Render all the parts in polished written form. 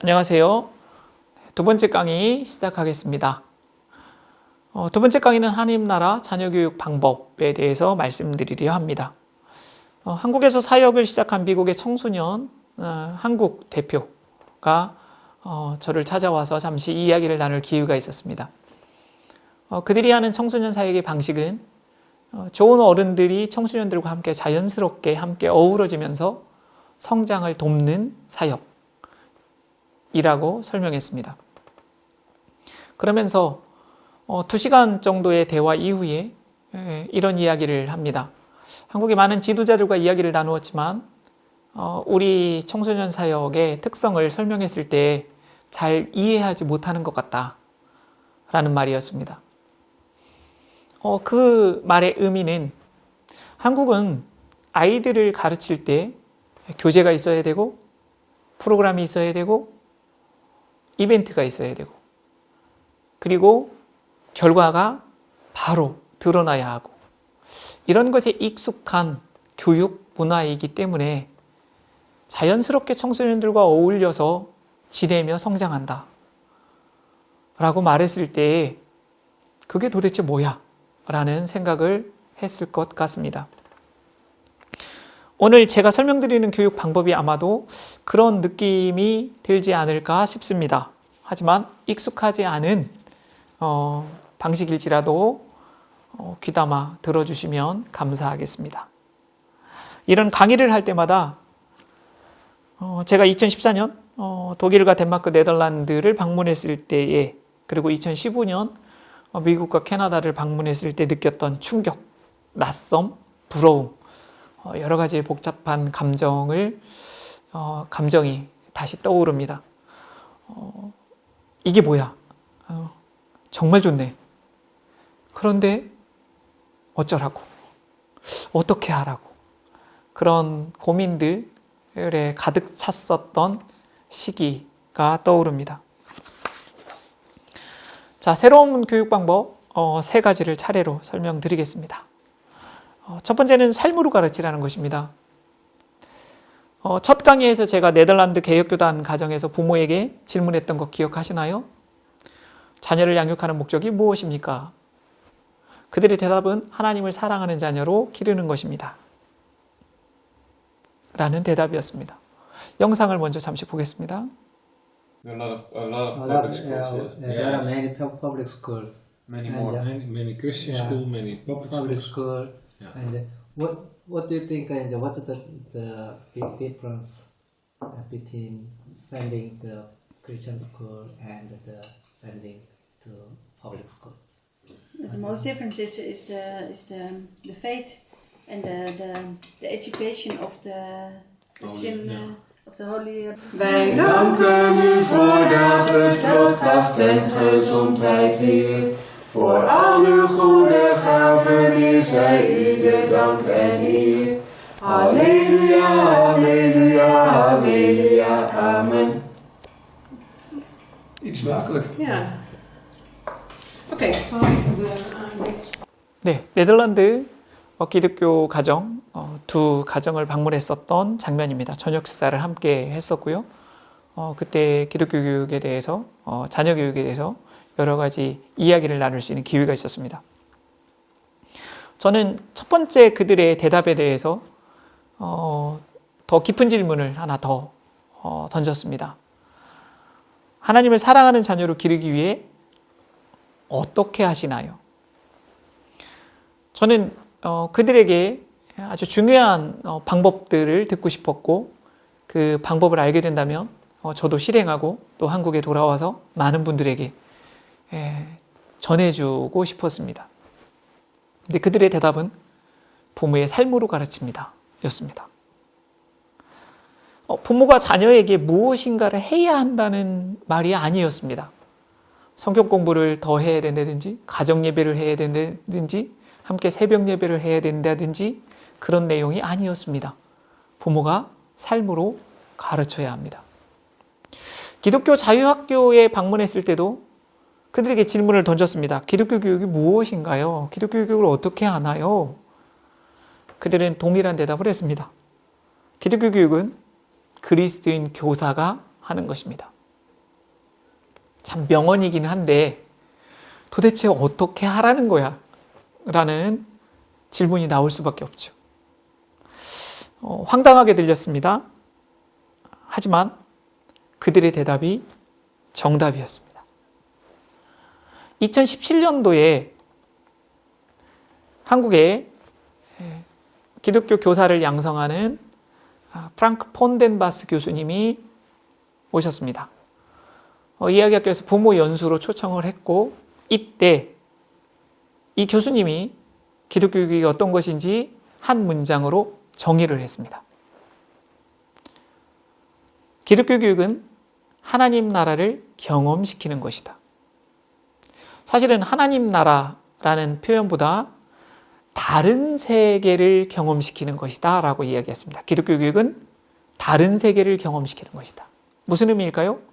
안녕하세요. 두 번째 강의 시작하겠습니다. 두 번째 강의는 하나님 나라 자녀교육 방법에 대해서 말씀드리려 합니다. 한국에서 사역을 시작한 미국의 청소년 한국 대표가 저를 찾아와서 잠시 이야기를 나눌 기회가 있었습니다. 그들이 하는 청소년 사역의 방식은 좋은 어른들이 청소년들과 함께 자연스럽게 함께 어우러지면서 성장을 돕는 사역이라고 설명했습니다. 그러면서 2시간 정도의 대화 이후에 이런 이야기를 합니다. 한국의 많은 지도자들과 이야기를 나누었지만 우리 청소년 사역의 특성을 설명했을 때 잘 이해하지 못하는 것 같다 라는 말이었습니다. 그 말의 의미는 한국은 아이들을 가르칠 때 교재가 있어야 되고 프로그램이 있어야 되고 이벤트가 있어야 되고 그리고 결과가 바로 드러나야 하고 이런 것에 익숙한 교육 문화이기 때문에 자연스럽게 청소년들과 어울려서 지내며 성장한다 라고 말했을 때 그게 도대체 뭐야? 라는 생각을 했을 것 같습니다. 오늘 제가 설명드리는 교육 방법이 아마도 그런 느낌이 들지 않을까 싶습니다. 하지만 익숙하지 않은 방식일지라도 귀담아 들어주시면 감사하겠습니다. 이런 강의를 할 때마다 제가 2014년 독일과 덴마크, 네덜란드를 방문했을 때에 그리고 2015년 미국과 캐나다를 방문했을 때 느꼈던 충격, 낯섦, 부러움 여러 가지의 복잡한 감정이 다시 떠오릅니다. 이게 뭐야? 정말 좋네. 그런데 어쩌라고? 어떻게 하라고? 그런 고민들에 가득 찼었던 시기가 떠오릅니다. 자, 새로운 교육 방법 3가지를 차례로 설명드리겠습니다. 첫 번째는 삶으로 가르치라는 것입니다. 첫 강의에서 제가 네덜란드 개혁교단 가정에서 부모에게 질문했던 거 기억하시나요? 자녀를 양육하는 목적이 무엇입니까? 그들의 대답은 하나님을 사랑하는 자녀로 기르는 것입니다. 라는 대답이었습니다. 영상을 먼저 잠시 보겠습니다. A lot of public schools. Yes. There are many public schools. Many And, more. Many Christian school, many public school. school. Yeah. And what do you think? And what is the big difference between sending the Christian school and the sending to public school? The most difference is the faith and the education of the Christian of the Holy. Wij danken u voor dagelijks broodkracht en gezondheid, Heer. Voor al uw goede gaven, Heer, zij u de dank en eer. Halleluja, halleluja, halleluja, amen. Iets makkelijk. Ja. Oké. 네, 네덜란드 기독교 가정 두 가정을 방문했었던 장면입니다. 저녁 식사를 함께 했었고요. 그때 기독교 교육에 대해서 자녀 교육에 대해서 여러 가지 이야기를 나눌 수 있는 기회가 있었습니다. 저는 첫 번째 그들의 대답에 대해서 더 깊은 질문을 하나 더 던졌습니다. 하나님을 사랑하는 자녀로 기르기 위해 어떻게 하시나요? 저는 그들에게 아주 중요한 방법들을 듣고 싶었고 그 방법을 알게 된다면 저도 실행하고 또 한국에 돌아와서 많은 분들에게 전해주고 싶었습니다. 근데 그들의 대답은 부모의 삶으로 가르칩니다 였습니다. 부모가 자녀에게 무엇인가를 해야 한다는 말이 아니었습니다. 성경 공부를 더 해야 된다든지 가정 예배를 해야 된다든지 함께 새벽 예배를 해야 된다든지 그런 내용이 아니었습니다. 부모가 삶으로 가르쳐야 합니다. 기독교 자유학교에 방문했을 때도 그들에게 질문을 던졌습니다. 기독교 교육이 무엇인가요? 기독교 교육을 어떻게 하나요? 그들은 동일한 대답을 했습니다. 기독교 교육은 그리스도인 교사가 하는 것입니다. 참 명언이기는 한데 도대체 어떻게 하라는 거야? 라는 질문이 나올 수밖에 없죠. 황당하게 들렸습니다. 하지만 그들의 대답이 정답이었습니다. 2017년도에 한국에 기독교 교사를 양성하는 프랑크 폰덴바스 교수님이 오셨습니다. 이야기학교에서 부모 연수로 초청을 했고, 이때 이 교수님이 기독교 교육이 어떤 것인지 한 문장으로 정의를 했습니다. 기독교 교육은 하나님 나라를 경험시키는 것이다. 사실은 하나님 나라라는 표현보다 다른 세계를 경험시키는 것이다 라고 이야기했습니다. 기독교 교육은 다른 세계를 경험시키는 것이다. 무슨 의미일까요?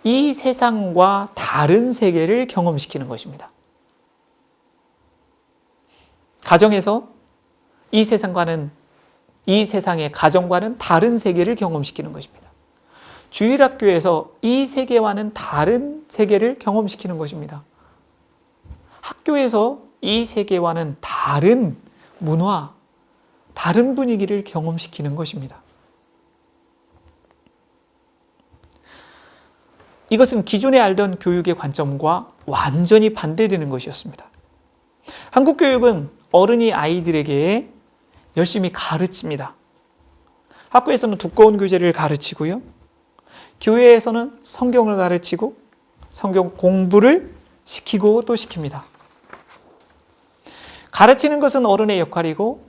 이 세상과 다른 세계를 경험시키는 것입니다. 가정에서 이 세상의 가정과는 다른 세계를 경험시키는 것입니다. 주일학교에서 이 세계와는 다른 세계를 경험시키는 것입니다. 학교에서 이 세계와는 다른 문화, 다른 분위기를 경험시키는 것입니다. 이것은 기존에 알던 교육의 관점과 완전히 반대되는 것이었습니다. 한국 교육은 어른이 아이들에게 열심히 가르칩니다. 학교에서는 두꺼운 교재를 가르치고요. 교회에서는 성경을 가르치고 성경 공부를 시키고 또 시킵니다. 가르치는 것은 어른의 역할이고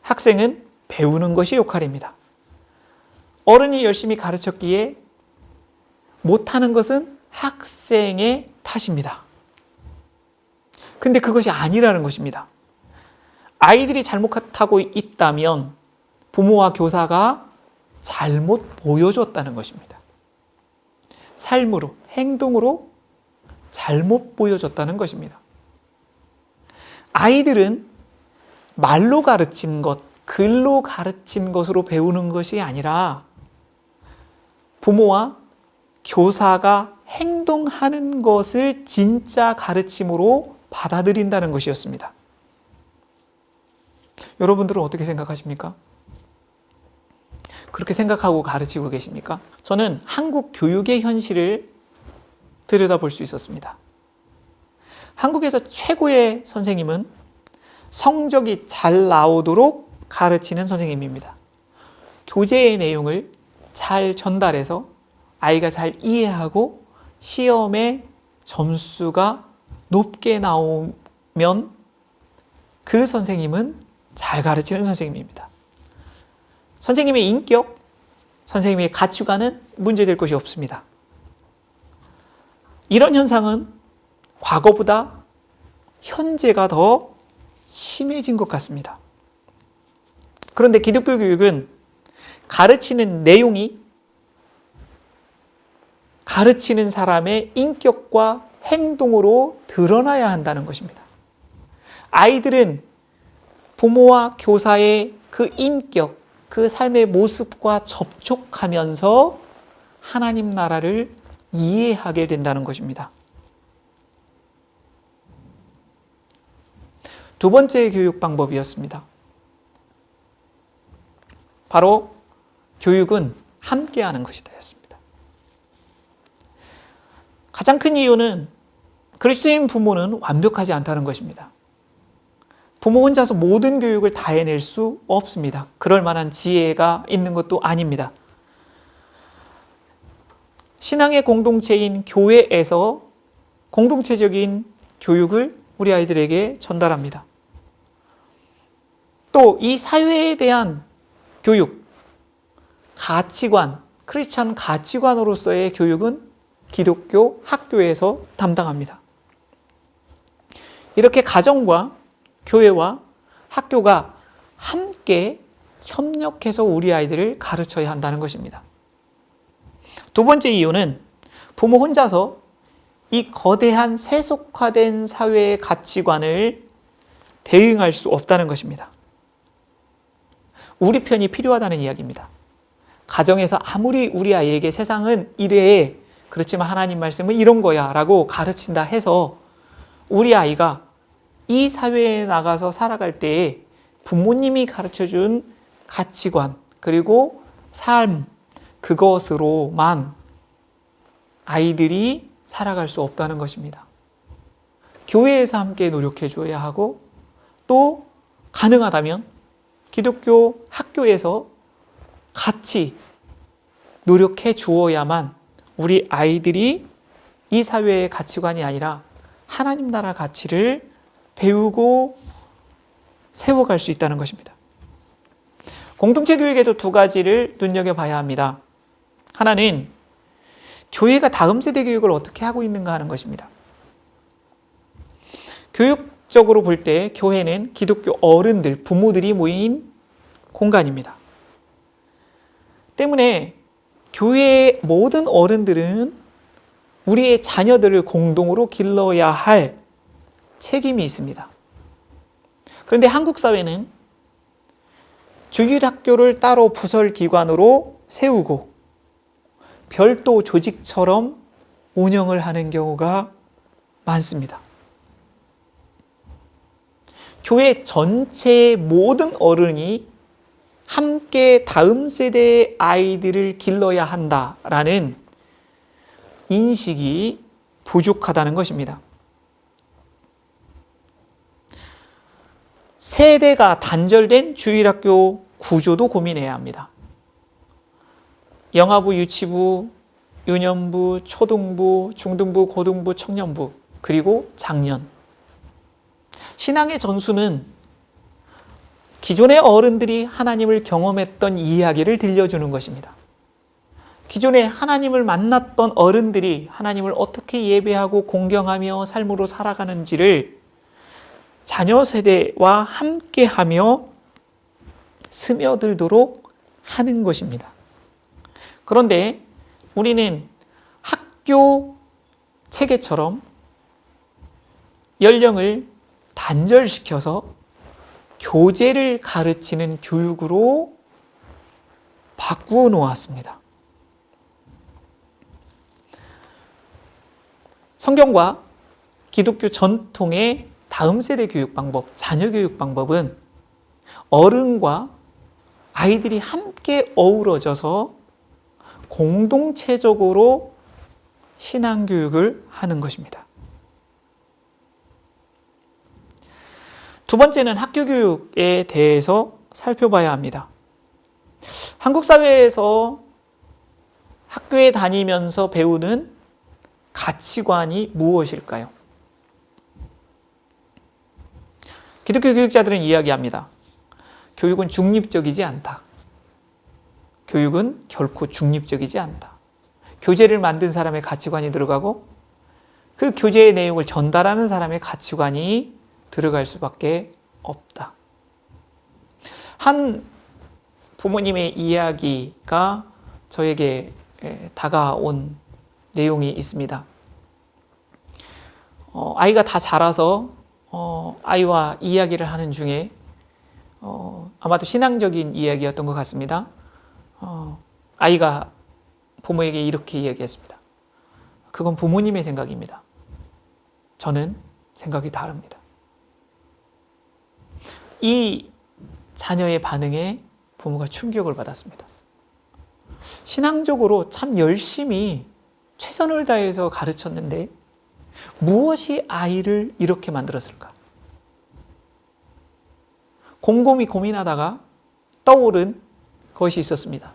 학생은 배우는 것이 역할입니다. 어른이 열심히 가르쳤기에 못하는 것은 학생의 탓입니다. 근데 그것이 아니라는 것입니다. 아이들이 잘못하고 있다면 부모와 교사가 잘못 보여줬다는 것입니다. 삶으로, 행동으로 잘못 보여줬다는 것입니다. 아이들은 말로 가르친 것, 글로 가르친 것으로 배우는 것이 아니라 부모와 교사가 행동하는 것을 진짜 가르침으로 받아들인다는 것이었습니다. 여러분들은 어떻게 생각하십니까? 그렇게 생각하고 가르치고 계십니까? 저는 한국 교육의 현실을 들여다볼 수 있었습니다. 한국에서 최고의 선생님은 성적이 잘 나오도록 가르치는 선생님입니다. 교재의 내용을 잘 전달해서 아이가 잘 이해하고 시험에 점수가 높게 나오면 그 선생님은 잘 가르치는 선생님입니다. 선생님의 인격, 선생님의 가치관은 문제될 것이 없습니다. 이런 현상은 과거보다 현재가 더 심해진 것 같습니다. 그런데 기독교 교육은 가르치는 내용이 가르치는 사람의 인격과 행동으로 드러나야 한다는 것입니다. 아이들은 부모와 교사의 그 인격, 그 삶의 모습과 접촉하면서 하나님 나라를 이해하게 된다는 것입니다. 두 번째 교육 방법이었습니다. 바로 교육은 함께하는 것이다 였습니다. 가장 큰 이유는 그리스도인 부모는 완벽하지 않다는 것입니다. 부모 혼자서 모든 교육을 다 해낼 수 없습니다. 그럴 만한 지혜가 있는 것도 아닙니다. 신앙의 공동체인 교회에서 공동체적인 교육을 우리 아이들에게 전달합니다. 또 이 사회에 대한 교육, 가치관, 크리스찬 가치관으로서의 교육은 기독교 학교에서 담당합니다. 이렇게 가정과 교회와 학교가 함께 협력해서 우리 아이들을 가르쳐야 한다는 것입니다. 두 번째 이유는 부모 혼자서 이 거대한 세속화된 사회의 가치관을 대응할 수 없다는 것입니다. 우리 편이 필요하다는 이야기입니다. 가정에서 아무리 우리 아이에게 세상은 이래, 그렇지만 하나님 말씀은 이런 거야 라고 가르친다 해서 우리 아이가 이 사회에 나가서 살아갈 때에 부모님이 가르쳐준 가치관 그리고 삶 그것으로만 아이들이 살아갈 수 없다는 것입니다. 교회에서 함께 노력해 줘야 하고 또 가능하다면 기독교 학교에서 같이 노력해 주어야만 우리 아이들이 이 사회의 가치관이 아니라 하나님 나라 가치를 배우고 세워갈 수 있다는 것입니다. 공동체 교육에도 두 가지를 눈여겨봐야 합니다. 하나는 교회가 다음 세대 교육을 어떻게 하고 있는가 하는 것입니다. 교육적으로 볼 때 교회는 기독교 어른들, 부모들이 모인 공간입니다. 때문에 교회의 모든 어른들은 우리의 자녀들을 공동으로 길러야 할 책임이 있습니다. 그런데 한국 사회는 주일학교를 따로 부설기관으로 세우고 별도 조직처럼 운영을 하는 경우가 많습니다. 교회 전체의 모든 어른이 함께 다음 세대의 아이들을 길러야 한다라는 인식이 부족하다는 것입니다. 세대가 단절된 주일학교 구조도 고민해야 합니다. 영아부, 유치부, 유년부, 초등부, 중등부, 고등부, 청년부, 그리고 장년. 신앙의 전수는 기존의 어른들이 하나님을 경험했던 이야기를 들려주는 것입니다. 기존에 하나님을 만났던 어른들이 하나님을 어떻게 예배하고 공경하며 삶으로 살아가는지를 자녀 세대와 함께하며 스며들도록 하는 것입니다. 그런데 우리는 학교 체계처럼 연령을 단절시켜서 교재를 가르치는 교육으로 바꾸어 놓았습니다. 성경과 기독교 전통의 다음 세대 교육 방법, 자녀 교육 방법은 어른과 아이들이 함께 어우러져서 공동체적으로 신앙교육을 하는 것입니다. 두 번째는 학교 교육에 대해서 살펴봐야 합니다. 한국 사회에서 학교에 다니면서 배우는 가치관이 무엇일까요? 기독교 교육자들은 이야기합니다. 교육은 중립적이지 않다. 교육은 결코 중립적이지 않다. 교재를 만든 사람의 가치관이 들어가고 그 교재의 내용을 전달하는 사람의 가치관이 들어갈 수밖에 없다. 한 부모님의 이야기가 저에게 다가온 내용이 있습니다. 아이가 다 자라서 아이와 이야기를 하는 중에 아마도 신앙적인 이야기였던 것 같습니다. 아이가 부모에게 이렇게 이야기했습니다. 그건 부모님의 생각입니다. 저는 생각이 다릅니다. 이 자녀의 반응에 부모가 충격을 받았습니다. 신앙적으로 참 열심히 최선을 다해서 가르쳤는데 무엇이 아이를 이렇게 만들었을까? 곰곰이 고민하다가 떠오른 것이 있었습니다.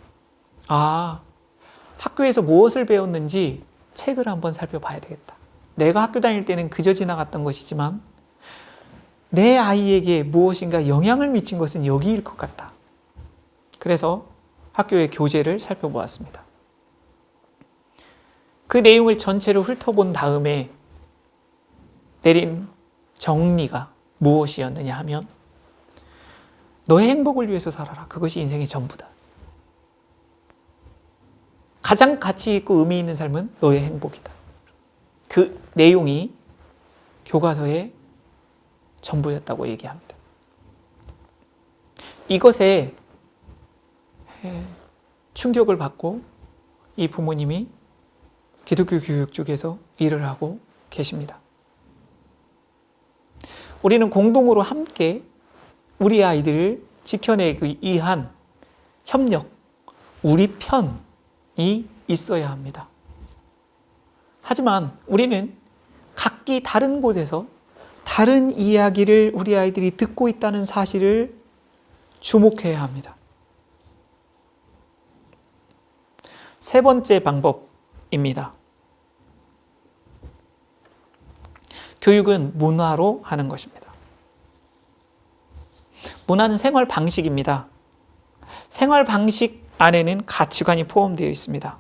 학교에서 무엇을 배웠는지 책을 한번 살펴봐야 되겠다. 내가 학교 다닐 때는 그저 지나갔던 것이지만 내 아이에게 무엇인가 영향을 미친 것은 여기일 것 같다. 그래서 학교의 교재를 살펴보았습니다. 그 내용을 전체를 훑어본 다음에 내린 정리가 무엇이었느냐 하면 너의 행복을 위해서 살아라. 그것이 인생의 전부다. 가장 가치 있고 의미 있는 삶은 너의 행복이다. 그 내용이 교과서의 전부였다고 얘기합니다. 이것에 충격을 받고 이 부모님이 기독교 교육 쪽에서 일을 하고 계십니다. 우리는 공동으로 함께 우리 아이들을 지켜내기 위한 협력, 우리 편이 있어야 합니다. 하지만 우리는 각기 다른 곳에서 다른 이야기를 우리 아이들이 듣고 있다는 사실을 주목해야 합니다. 세 번째 방법입니다. 교육은 문화로 하는 것입니다. 문화는 생활 방식입니다. 생활 방식 안에는 가치관이 포함되어 있습니다.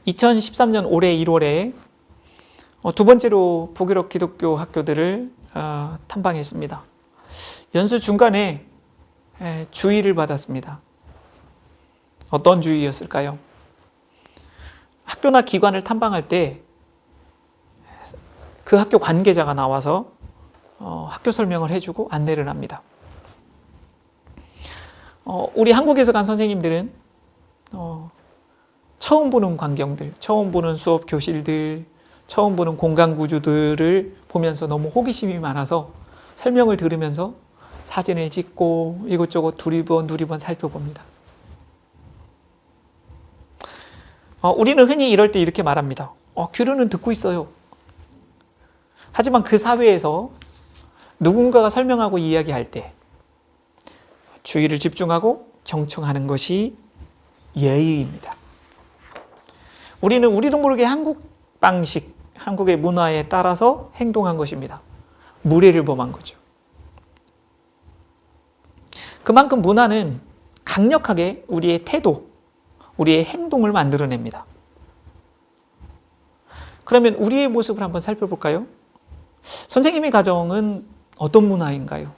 2013년 올해 1월에 두 번째로 북유럽 기독교 학교들을 탐방했습니다. 연수 중간에 주의를 받았습니다. 어떤 주의였을까요? 학교나 기관을 탐방할 때 그 학교 관계자가 나와서 학교 설명을 해주고 안내를 합니다. 우리 한국에서 간 선생님들은 처음 보는 광경들, 처음 보는 수업 교실들, 처음 보는 공간 구조들을 보면서 너무 호기심이 많아서 설명을 들으면서 사진을 찍고 이것저것 두리번 살펴봅니다. 우리는 흔히 이럴 때 이렇게 말합니다. 귀로는 듣고 있어요. 하지만 그 사회에서 누군가가 설명하고 이야기할 때 주의를 집중하고 경청하는 것이 예의입니다. 우리는 우리도 모르게 한국 방식, 한국의 문화에 따라서 행동한 것입니다. 무례를 범한 거죠. 그만큼 문화는 강력하게 우리의 태도, 우리의 행동을 만들어냅니다. 그러면 우리의 모습을 한번 살펴볼까요? 선생님의 가정은 어떤 문화인가요?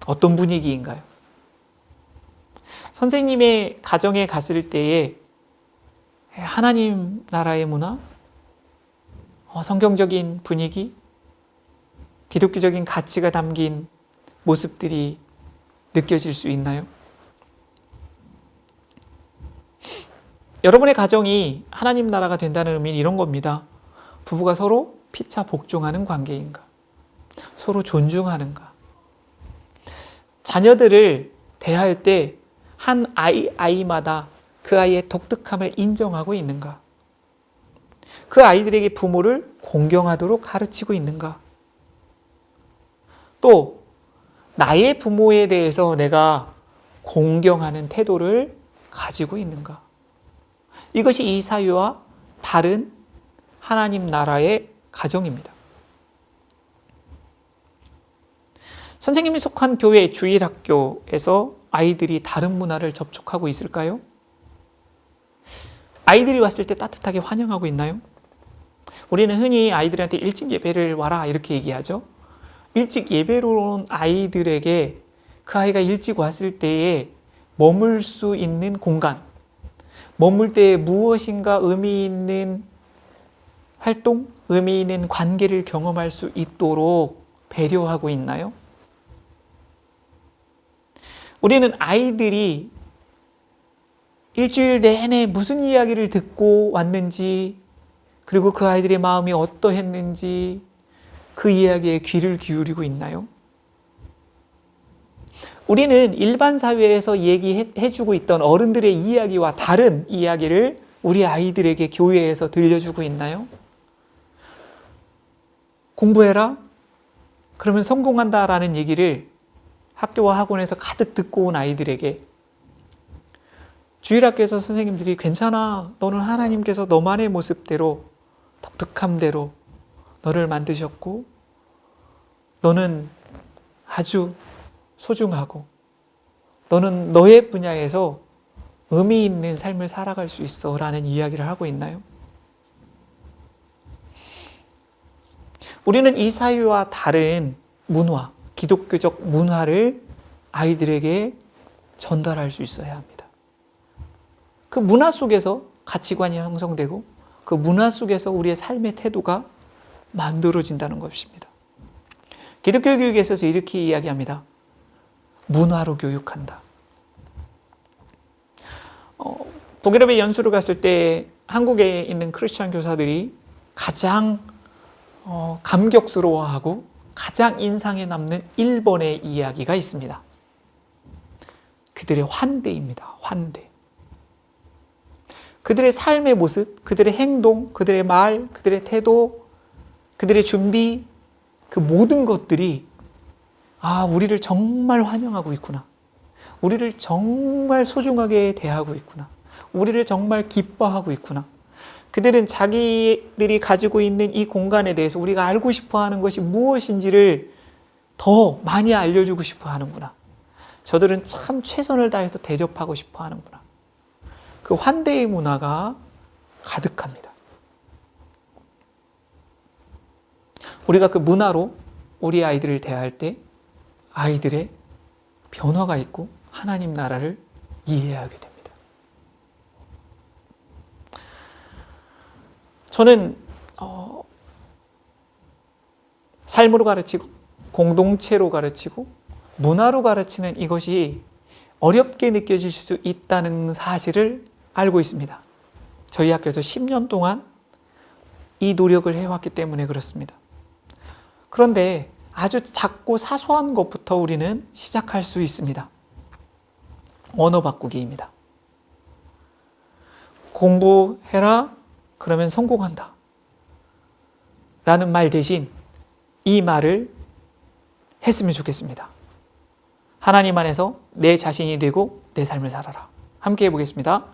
어떤 분위기인가요? 선생님의 가정에 갔을 때에 하나님 나라의 문화, 성경적인 분위기, 기독교적인 가치가 담긴 모습들이 느껴질 수 있나요? 여러분의 가정이 하나님 나라가 된다는 의미는 이런 겁니다. 부부가 서로 피차 복종하는 관계인가? 서로 존중하는가? 자녀들을 대할 때 한 아이마다 그 아이의 독특함을 인정하고 있는가? 그 아이들에게 부모를 공경하도록 가르치고 있는가? 또 나의 부모에 대해서 내가 공경하는 태도를 가지고 있는가? 이것이 이 사회와 다른 하나님 나라의 가정입니다. 선생님이 속한 교회 주일학교에서 아이들이 다른 문화를 접촉하고 있을까요? 아이들이 왔을 때 따뜻하게 환영하고 있나요? 우리는 흔히 아이들한테 일찍 예배를 와라 이렇게 얘기하죠. 일찍 예배로 온 아이들에게 그 아이가 일찍 왔을 때에 머물 수 있는 공간, 머물 때에 무엇인가 의미 있는 활동, 의미 있는 관계를 경험할 수 있도록 배려하고 있나요? 우리는 아이들이 일주일 내내 무슨 이야기를 듣고 왔는지, 그리고 그 아이들의 마음이 어떠했는지 그 이야기에 귀를 기울이고 있나요? 우리는 일반 사회에서 얘기해주고 있던 어른들의 이야기와 다른 이야기를 우리 아이들에게 교회에서 들려주고 있나요? 공부해라? 그러면 성공한다라는 얘기를 학교와 학원에서 가득 듣고 온 아이들에게 주일학교에서 선생님들이 괜찮아, 너는 하나님께서 너만의 모습대로 독특함대로 너를 만드셨고 너는 아주 소중하고 너는 너의 분야에서 의미 있는 삶을 살아갈 수 있어 라는 이야기를 하고 있나요? 우리는 이 사회와 다른 문화, 기독교적 문화를 아이들에게 전달할 수 있어야 합니다. 그 문화 속에서 가치관이 형성되고 그 문화 속에서 우리의 삶의 태도가 만들어진다는 것입니다. 기독교 교육에 있어서 이렇게 이야기합니다. 문화로 교육한다. 북유럽에 연수를 갔을 때 한국에 있는 크리스천 교사들이 가장 감격스러워하고 가장 인상에 남는 1번의 이야기가 있습니다. 그들의 환대입니다. 환대. 그들의 삶의 모습, 그들의 행동, 그들의 말, 그들의 태도, 그들의 준비, 그 모든 것들이 우리를 정말 환영하고 있구나. 우리를 정말 소중하게 대하고 있구나. 우리를 정말 기뻐하고 있구나. 그들은 자기들이 가지고 있는 이 공간에 대해서 우리가 알고 싶어 하는 것이 무엇인지를 더 많이 알려주고 싶어 하는구나. 저들은 참 최선을 다해서 대접하고 싶어 하는구나. 그 환대의 문화가 가득합니다. 우리가 그 문화로 우리 아이들을 대할 때 아이들의 변화가 있고 하나님 나라를 이해하게 됩니다. 저는 삶으로 가르치고 공동체로 가르치고 문화로 가르치는 이것이 어렵게 느껴질 수 있다는 사실을 알고 있습니다. 저희 학교에서 10년 동안 이 노력을 해왔기 때문에 그렇습니다. 그런데 아주 작고 사소한 것부터 우리는 시작할 수 있습니다. 언어 바꾸기입니다. 공부해라, 그러면 성공한다. 라는 말 대신 이 말을 했으면 좋겠습니다. 하나님 안에서 내 자신이 되고 내 삶을 살아라. 함께 해보겠습니다.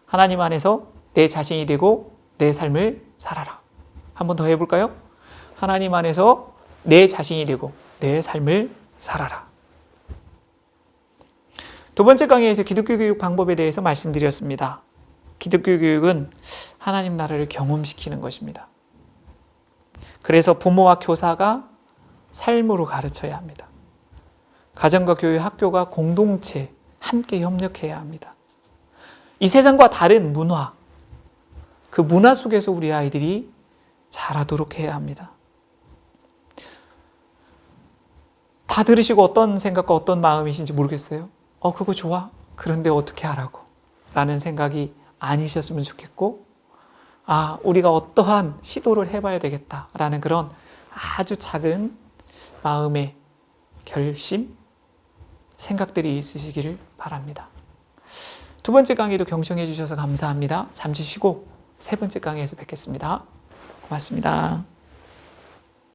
하나님 안에서 내 자신이 되고 내 삶을 살아라. 한 번 더 해볼까요? 하나님 안에서 내 자신이 되고 내 삶을 살아라. 두 번째 강의에서 기독교 교육 방법에 대해서 말씀드렸습니다. 기독교 교육은 하나님 나라를 경험시키는 것입니다. 그래서 부모와 교사가 삶으로 가르쳐야 합니다. 가정과 교회, 학교가 공동체 함께 협력해야 합니다. 이 세상과 다른 문화, 그 문화 속에서 우리 아이들이 자라도록 해야 합니다. 다 들으시고 어떤 생각과 어떤 마음이신지 모르겠어요. 그거 좋아. 그런데 어떻게 하라고? 라는 생각이 아니셨으면 좋겠고, 우리가 어떠한 시도를 해봐야 되겠다라는 그런 아주 작은 마음의 결심, 생각들이 있으시기를 바랍니다. 두 번째 강의도 경청해 주셔서 감사합니다. 잠시 쉬고 세 번째 강의에서 뵙겠습니다. 고맙습니다.